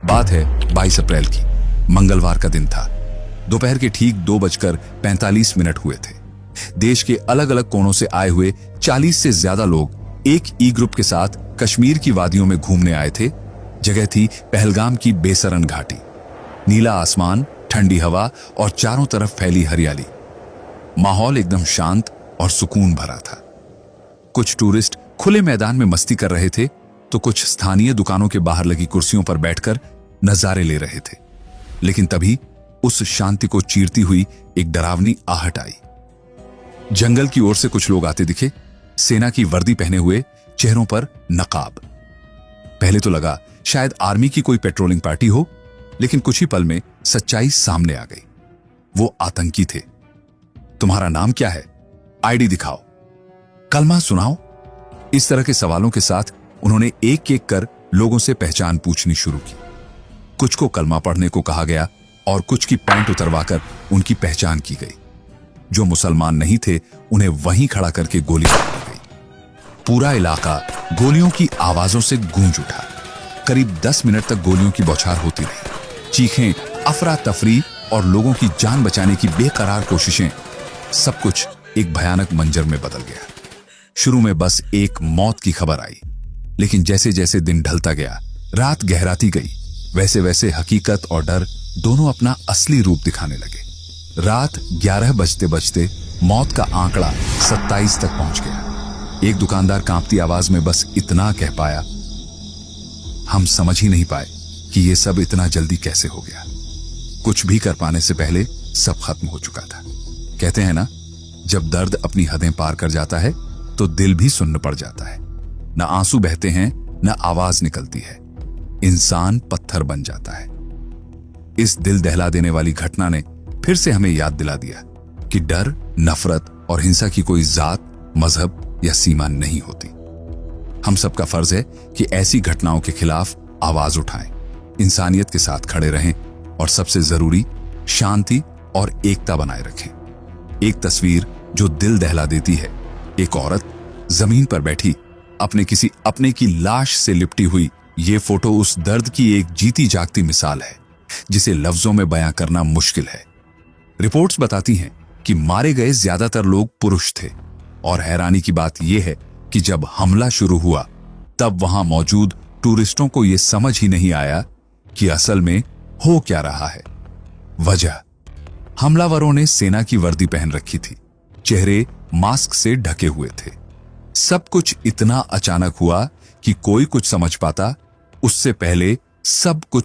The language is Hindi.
बात है 22 अप्रैल की। मंगलवार का दिन था। दोपहर के ठीक 2:45 हुए थे। देश के अलग अलग कोनों से आए हुए 40 से ज्यादा लोग एक ई ग्रुप के साथ कश्मीर की वादियों में घूमने आए थे। जगह थी पहलगाम की बेसरन घाटी। नीला आसमान, ठंडी हवा और चारों तरफ फैली हरियाली। माहौल एकदम शांत और सुकून भरा था। कुछ टूरिस्ट खुले मैदान में मस्ती कर रहे थे तो कुछ स्थानीय दुकानों के बाहर लगी कुर्सियों पर बैठकर नजारे ले रहे थे। लेकिन तभी उस शांति को चीरती हुई एक डरावनी आहट आई। जंगल की ओर से कुछ लोग आते दिखे, सेना की वर्दी पहने हुए, चेहरों पर नकाब। पहले तो लगा शायद आर्मी की कोई पेट्रोलिंग पार्टी हो, लेकिन कुछ ही पल में सच्चाई सामने आ गई। वो आतंकी थे। तुम्हारा नाम क्या है? आईडी दिखाओ। कलमा सुनाओ। इस तरह के सवालों के साथ उन्होंने एक एक कर लोगों से पहचान पूछनी शुरू की। कुछ को कलमा पढ़ने को कहा गया और कुछ की पैंट उतरवाकर उनकी पहचान की गई। जो मुसलमान नहीं थे उन्हें वहीं खड़ा करके गोली मार दी गई। पूरा इलाका गोलियों की आवाजों से गूंज उठा। करीब 10 मिनट तक गोलियों की बौछार होती रही। चीखें, अफरा तफरी और लोगों की जान बचाने की बेकरार कोशिशें, सब कुछ एक भयानक मंजर में बदल गया। शुरू में बस एक मौत की खबर आई, लेकिन जैसे जैसे दिन ढलता गया, रात गहराती गई, वैसे वैसे हकीकत और डर दोनों अपना असली रूप दिखाने लगे। रात 11 बजते बजते मौत का आंकड़ा 27 तक पहुंच गया। एक दुकानदार कांपती आवाज में बस इतना कह पाया, हम समझ ही नहीं पाए कि यह सब इतना जल्दी कैसे हो गया। कुछ भी कर पाने से पहले सब खत्म हो चुका था। कहते हैं ना, जब दर्द अपनी हदें पार कर जाता है तो दिल भी सुन्न पड़ जाता है। न आंसू बहते हैं, न आवाज निकलती है। इंसान पत्थर बन जाता है। इस दिल दहला देने वाली घटना ने फिर से हमें याद दिला दिया कि डर, नफरत और हिंसा की कोई जात, मजहब या सीमा नहीं होती। हम सबका फर्ज है कि ऐसी घटनाओं के खिलाफ आवाज उठाएं, इंसानियत के साथ खड़े रहें और सबसे जरूरी शांति और एकता बनाए रखें। एक तस्वीर जो दिल दहला देती है, एक औरत जमीन पर बैठी अपने किसी अपने की लाश से लिपटी हुई। ये फोटो उस दर्द की एक जीती जागती मिसाल है जिसे लफ्जों में बयां करना मुश्किल है। रिपोर्ट्स बताती हैं कि मारे गए ज्यादातर लोग पुरुष थे और हैरानी की बात यह है कि जब हमला शुरू हुआ तब वहां मौजूद टूरिस्टों को यह समझ ही नहीं आया कि असल में हो क्या रहा है। वजह, हमलावरों ने सेना की वर्दी पहन रखी थी, चेहरे मास्क से ढके हुए थे। सब कुछ इतना अचानक हुआ कि कोई कुछ समझ पाता उससे पहले सब कुछ